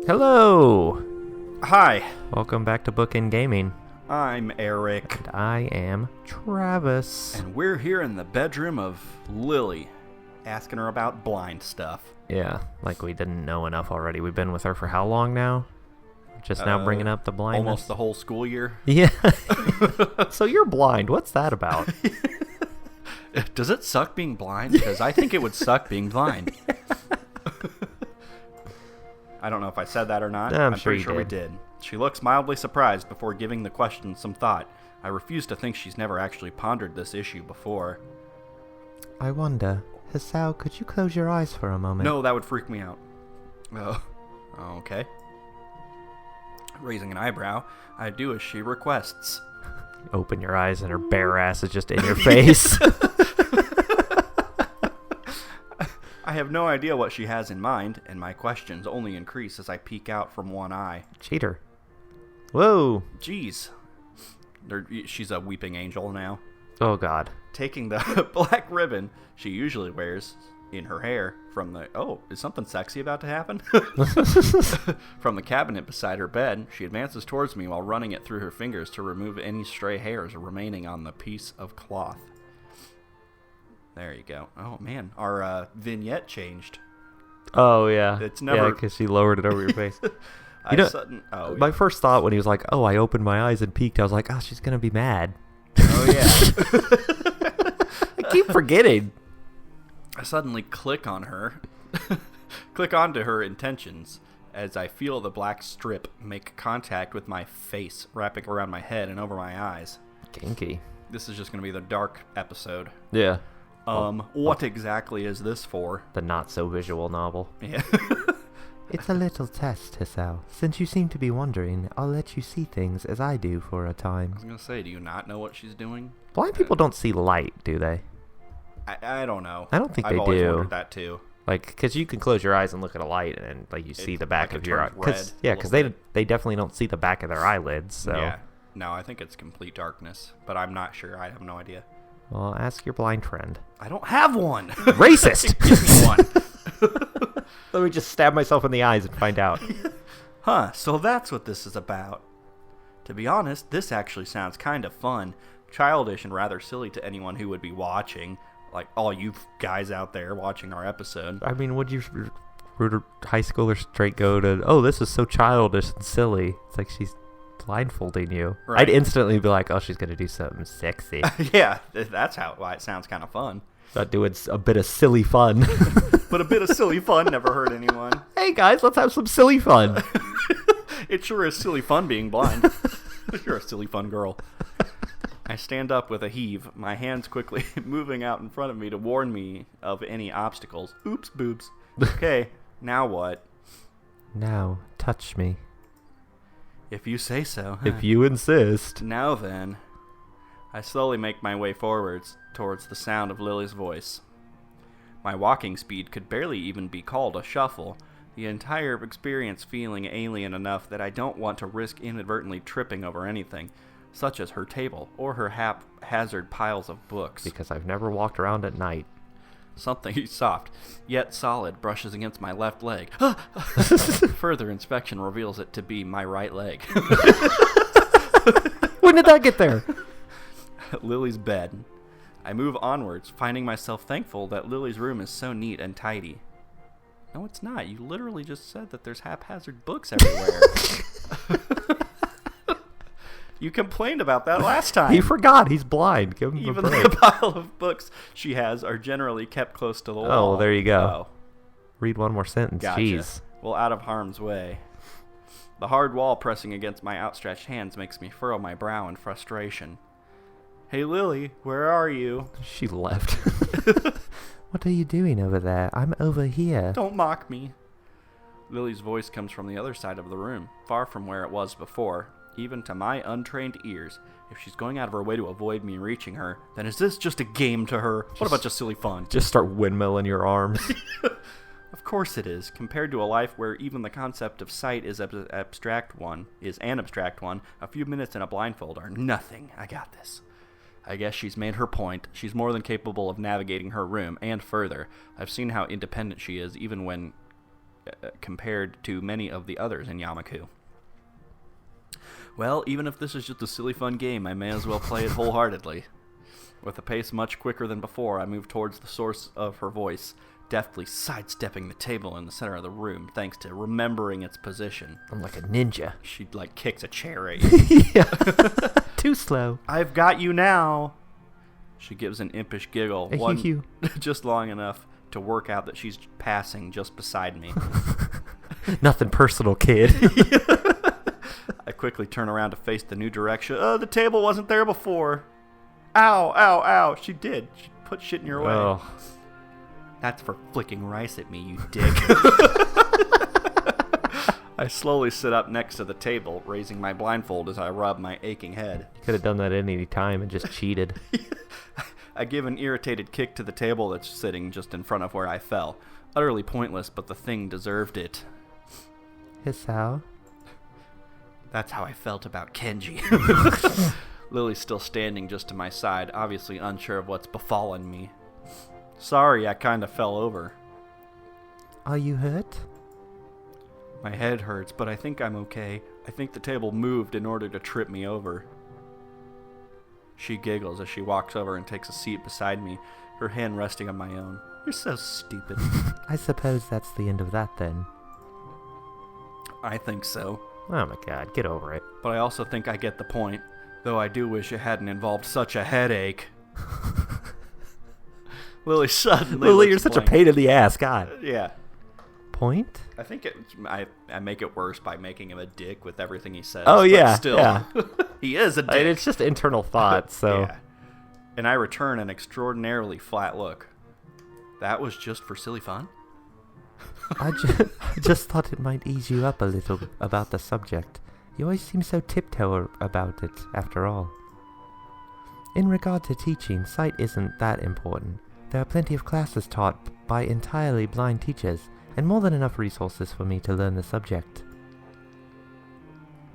Hello! Hi, Welcome back to Bookend Gaming. I'm Eric, And I am Travis. and we're here in the bedroom of Lily, asking her about blind stuff. Yeah, like we didn't know enough already. We've been with her for how long now? Just now bringing up the blindness? Almost the whole school year. Yeah. So you're blind. What's that about? Does it suck being blind? Because I think it would suck being blind. I don't know if I said that or not. I'm pretty sure sure you we did. She looks mildly surprised before giving the question some thought. I refuse to think she's never actually pondered this issue before. I wonder. Hisao, could you close your eyes for a moment? No, that would freak me out. Oh, okay. Raising an eyebrow, I do as she requests. Open your eyes and her bare ass is just in your face. I have no idea what she has in mind, and my questions only increase as I peek out from one eye. Cheater. Whoa. Jeez. She's a weeping angel now. Oh, God. Taking the black ribbon she usually wears in her hair from the... Oh, is something sexy about to happen? From the cabinet beside her bed, she advances towards me while running it through her fingers to remove any stray hairs remaining on the piece of cloth. There you go. Oh, man. Our vignette changed. Oh, yeah. It's never... Yeah, because she lowered it over your face. My first thought when he was like, oh, I opened my eyes and peeked, I was like, oh, she's going to be mad. Oh, yeah. I keep forgetting. I suddenly click onto her intentions as I feel the black strip make contact with my face, wrapping around my head and over my eyes. Kinky. This is just going to be the dark episode. Yeah. What exactly is this for? The not-so-visual novel. Yeah. It's a little test, Hisao. Since you seem to be wondering, I'll let you see things as I do for a I time. was going to say, do you not know what she's doing? Blind people don't see light, do they? I don't know. I don't think I've they always do. wondered that too. Like, because you can close your eyes and look at a light, and like you see the back like of it your eye. turns red Yeah, a because little they definitely don't see the back of their eyelids. So, Yeah. No, I think it's complete darkness, but I'm not sure. I have no idea. well, ask your blind friend. I don't have one. Racist. Give me one. Let me just stab myself in the eyes and find out. Huh, so that's what this is about. To be honest, this actually sounds kind of fun, childish and rather silly to anyone who would be watching, like all you guys out there watching our episode. I mean, would you high schoolers straight go to, oh, this is so childish and silly? It's like she's blindfolding you. Right. I'd instantly be like, oh, she's going to do something sexy. Yeah, that's why it sounds kind of fun. Start doing a bit of silly fun. But a bit of silly fun never hurt anyone. Hey, guys, let's have some silly fun. It sure is silly fun being blind. You're a silly fun girl. I stand up with a heave, my hands quickly moving out in front of me to warn me of any obstacles. Oops, boobs. Okay, now what? Now, touch me. If you say so. If you insist. Now then. I slowly make my way forwards towards the sound of Lily's voice. My walking speed could barely even be called a shuffle, the entire experience feeling alien enough that I don't want to risk inadvertently tripping over anything, such as her table or her haphazard piles of books. Because I've never walked around at night. Something soft, yet solid, brushes against my left leg. Further inspection reveals it to be my right leg. When did that get there? Lily's bed. I move onwards, finding myself thankful that Lily's room is so neat and tidy. No, it's not. You literally just said that there's haphazard books everywhere. You complained about that last time. He forgot. He's blind. Give him Even a break. the pile of books she has are generally kept close to the wall. Oh, well, there you go. Oh, Read one more sentence. gotcha. Jeez. Well, out of harm's way. The hard wall pressing against my outstretched hands makes me furrow my brow in frustration. Hey, Lily, where are you? She left. What are you doing over there? I'm over here. Don't mock me. Lily's voice comes from the other side of the room, far from where it was before, even to my untrained ears. If she's going out of her way to avoid me reaching her, then is this just a game to her? What about just silly fun? Just start windmilling your arms. Of course it is. Compared to a life where even the concept of sight is an abstract one, a few minutes in a blindfold are nothing. I got this. I guess she's made her point. She's more than capable of navigating her room, and further. I've seen how independent she is, even when compared to many of the others in Yamaku. Well, even if this is just a silly fun game, I may as well play it wholeheartedly. With a pace much quicker than before, I move towards the source of her voice, deftly sidestepping the table in the center of the room, thanks to remembering its position. I'm like a ninja. She, kicks a chair at you. Yeah. Too slow. I've got you now. She gives an impish giggle, You. just long enough to work out that she's passing just beside me. Nothing personal, kid. I quickly turn around to face the new direction. The table wasn't there before. Ow, ow, ow. She did. She put shit in your way. Oh. That's for flicking rice at me, you dick. I slowly sit up next to the table, raising my blindfold as I rub my aching head. You could have done that at any time and just cheated. I give an irritated kick to the table that's sitting just in front of where I fell. Utterly pointless, but the thing deserved it. Hisao? That's how I felt about Kenji. Lily's still standing just to my side, obviously unsure of what's befallen me. Sorry, I kinda fell over. Are you hurt? My head hurts, but I think I'm okay. I think the table moved in order to trip me over. She giggles as she walks over and takes a seat beside me, her hand resting on my own. You're so stupid. I suppose that's the end of that then. I think so. Oh my god, get over it. But I also think I get the point, though I do wish it hadn't involved such a headache. Lily suddenly Lily, you're looks such a blank. pain in the ass, God. Yeah. Point? I think I make it worse by making him a dick with everything he says. Oh, but yeah, still, yeah. he is a dick. It's just internal thoughts, so... Yeah. And I return an extraordinarily flat look. That was just for silly fun? I just thought it might ease you up a little about the subject. You always seem so tiptoe about it, after all. In regard to teaching, sight isn't that important. There are plenty of classes taught by entirely blind teachers, and more than enough resources for me to learn the subject.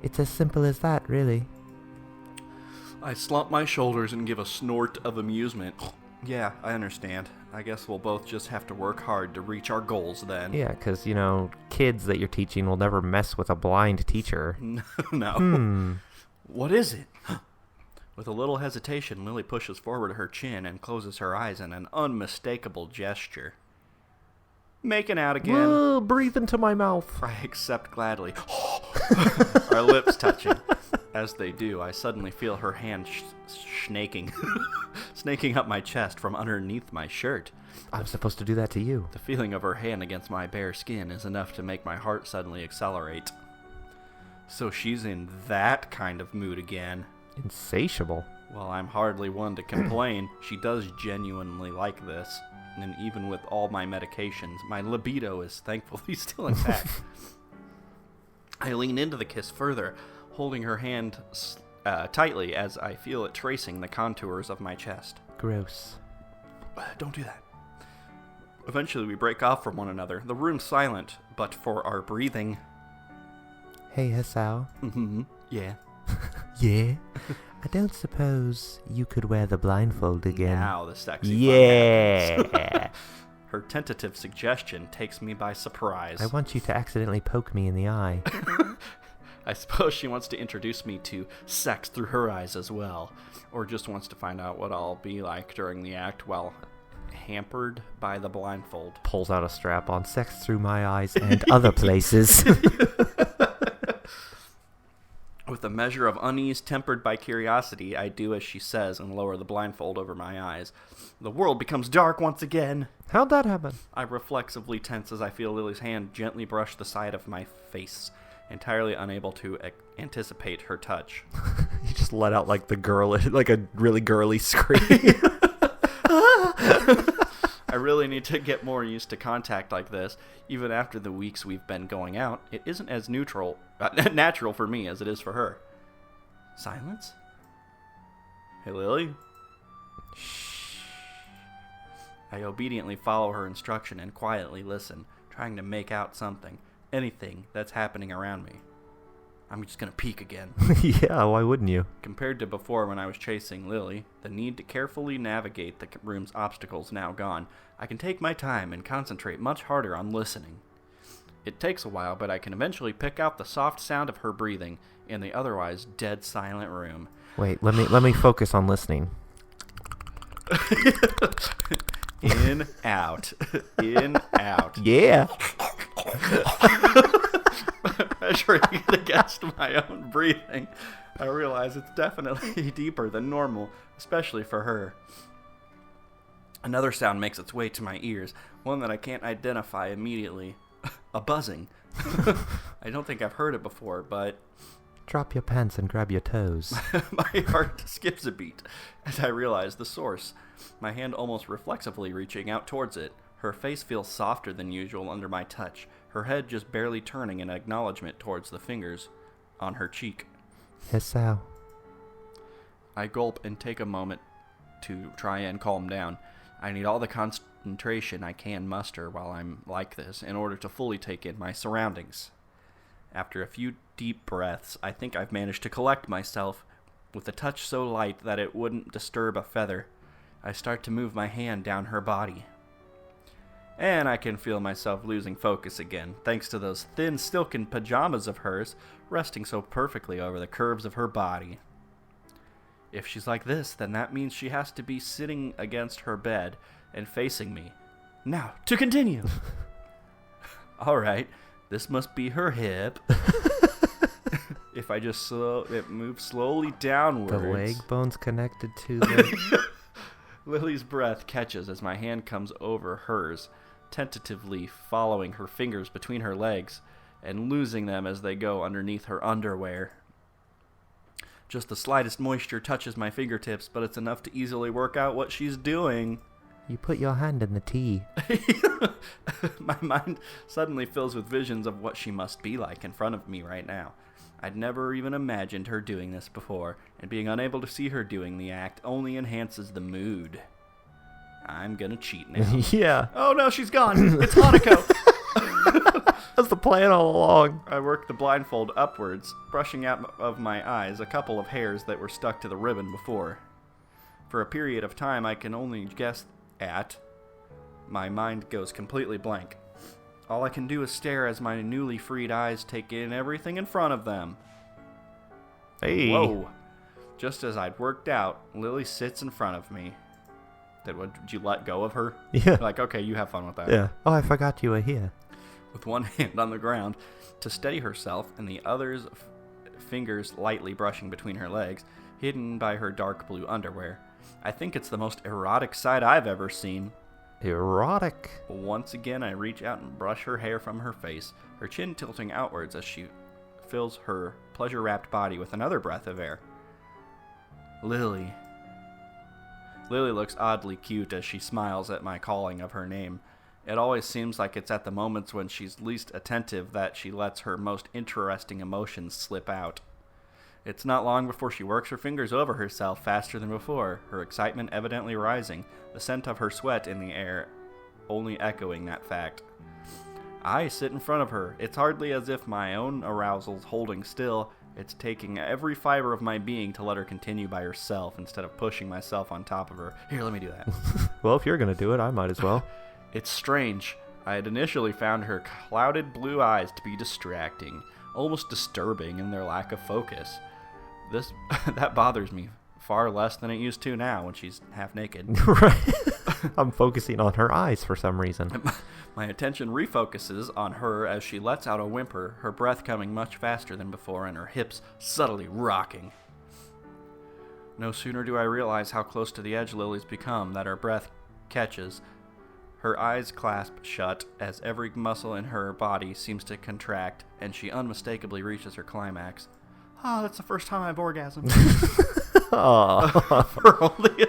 It's as simple as that, really. I slump my shoulders and give a snort of amusement. Yeah, I understand. I guess we'll both just have to work hard to reach our goals then. Yeah, because, kids that you're teaching will never mess with a blind teacher. No. What is it? With a little hesitation, Lily pushes forward her chin and closes her eyes in an unmistakable gesture. Making out again. Whoa, breathe into my mouth. I accept gladly. Our lips touching. As they do, I suddenly feel her hand snaking up my chest from underneath my shirt. I'm supposed to do that to you. The feeling of her hand against my bare skin is enough to make my heart suddenly accelerate. So she's in that kind of mood again. Insatiable. Well, I'm hardly one to complain. She does genuinely like this. And even with all my medications, my libido is thankfully still intact. I lean into the kiss further, holding her hand tightly as I feel it tracing the contours of my chest. Gross. Don't do that. Eventually we break off from one another, the room silent, but for our breathing. Hey, Hisao. Mm-hmm. Yeah. Yeah? I don't suppose you could wear the blindfold again. Now the sexy fun Yeah. happens. Her tentative suggestion takes me by surprise. I want you to accidentally poke me in the eye. I suppose she wants to introduce me to sex through her eyes as well, or just wants to find out what I'll be like during the act while hampered by the blindfold. Pulls out a strap on. Sex through my eyes and other places. With a measure of unease tempered by curiosity, I do as she says and lower the blindfold over my eyes. The world becomes dark once again. How'd that happen? I reflexively tense as I feel Lily's hand gently brush the side of my face, entirely unable to anticipate her touch. You just let out like a really girly scream. I really need to get more used to contact like this. Even after the weeks we've been going out, it isn't as natural for me as it is for her. Silence? Hey, Lily? Shh. I obediently follow her instruction and quietly listen, trying to make out something, anything that's happening around me. I'm just gonna peek again. Yeah, why wouldn't you? Compared to before when I was chasing Lily, the need to carefully navigate the room's obstacles now gone. I can take my time and concentrate much harder on listening. It takes a while, but I can eventually pick out the soft sound of her breathing in the otherwise dead silent room. Wait, let me focus on listening. In, out. In, out. Yeah. Measuring it against my own breathing, I realize it's definitely deeper than normal, especially for her. Another sound makes its way to my ears, one that I can't identify immediately. A buzzing. I don't think I've heard it before, but... Drop your pants and grab your toes. My heart skips a beat as I realize the source. My hand almost reflexively reaching out towards it. Her face feels softer than usual under my touch, her head just barely turning in acknowledgement towards the fingers on her cheek. Hisao. I gulp and take a moment to try and calm down. I need all the concentration I can muster while I'm like this in order to fully take in my surroundings. After a few deep breaths, I think I've managed to collect myself. With a touch so light that it wouldn't disturb a feather, I start to move my hand down her body. And I can feel myself losing focus again, thanks to those thin silken pajamas of hers resting so perfectly over the curves of her body. If she's like this, then that means she has to be sitting against her bed and facing me. Now, to continue! Alright, this must be her hip. If I just it moves slowly downwards. The leg bone's connected to the... Lily's breath catches as my hand comes over hers, tentatively following her fingers between her legs and losing them as they go underneath her underwear. Just the slightest moisture touches my fingertips, but it's enough to easily work out what she's doing. You put your hand in the tea. My mind suddenly fills with visions of what she must be like in front of me right now. I'd never even imagined her doing this before, and being unable to see her doing the act only enhances the mood. I'm gonna cheat now. Yeah. Oh no, she's gone! It's Hanako! That's the plan all along. I worked the blindfold upwards, brushing out of my eyes a couple of hairs that were stuck to the ribbon before. For a period of time I can only guess at, my mind goes completely blank. All I can do is stare as my newly freed eyes take in everything in front of them. Hey. Whoa. Just as I'd worked out, Lily sits in front of me. Did you let go of her? Yeah. Like, okay, you have fun with that. Yeah. Oh, I forgot you were here. With one hand on the ground to steady herself and the other's fingers lightly brushing between her legs, hidden by her dark blue underwear. I think it's the most erotic sight I've ever seen. Erotic. Once again, I reach out and brush her hair from her face, her chin tilting outwards as she fills her pleasure-wrapped body with another breath of air. Lily. Lily looks oddly cute as she smiles at my calling of her name. It always seems like it's at the moments when she's least attentive that she lets her most interesting emotions slip out. It's not long before she works her fingers over herself faster than before, her excitement evidently rising, the scent of her sweat in the air only echoing that fact. I sit in front of her. It's hardly as if my own arousal's holding still. It's taking every fiber of my being to let her continue by herself instead of pushing myself on top of her. Here, let me do that. Well, if you're going to do it, I might as well. It's strange. I had initially found her clouded blue eyes to be distracting, almost disturbing in their lack of focus. That bothers me far less than it used to now when she's half naked. Right. I'm focusing on her eyes for some reason. My attention refocuses on her as she lets out a whimper, her breath coming much faster than before and her hips subtly rocking. No sooner do I realize how close to the edge Lily's become that her breath catches. Her eyes clasp shut as every muscle in her body seems to contract, and she unmistakably reaches her climax. Oh, that's the first time I've orgasmed. For only a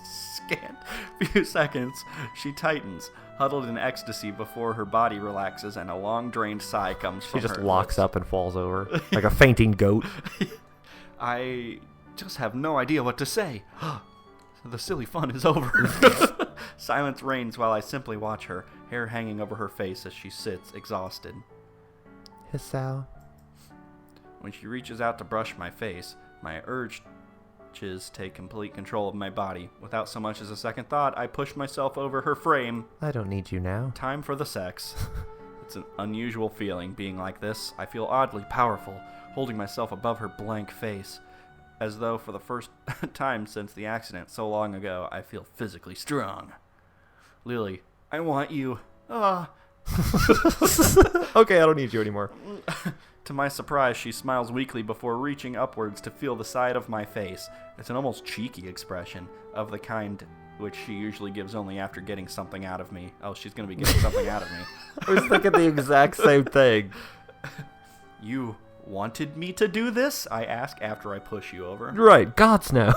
scant few seconds, she tightens, huddled in ecstasy before her body relaxes and a long-drained sigh comes from her. She just locks up and falls over, like a fainting goat. I just have no idea what to say. The silly fun is over. Silence reigns while I simply watch her, hair hanging over her face as she sits, exhausted. Hisao. When she reaches out to brush my face, my urges take complete control of my body. Without so much as a second thought, I push myself over her frame. I don't need you now. Time for the sex. It's an unusual feeling being like this. I feel oddly powerful, holding myself above her blank face. As though for the first time since the accident so long ago, I feel physically strong. Lily, I want you. Ah. Okay, I don't need you anymore. To my surprise, she smiles weakly before reaching upwards to feel the side of my face. It's an almost cheeky expression, of the kind which she usually gives only after getting something out of me. Oh, she's going to be getting something out of me. I was thinking the exact same thing. You wanted me to do this? I ask after I push you over. Right, gods no.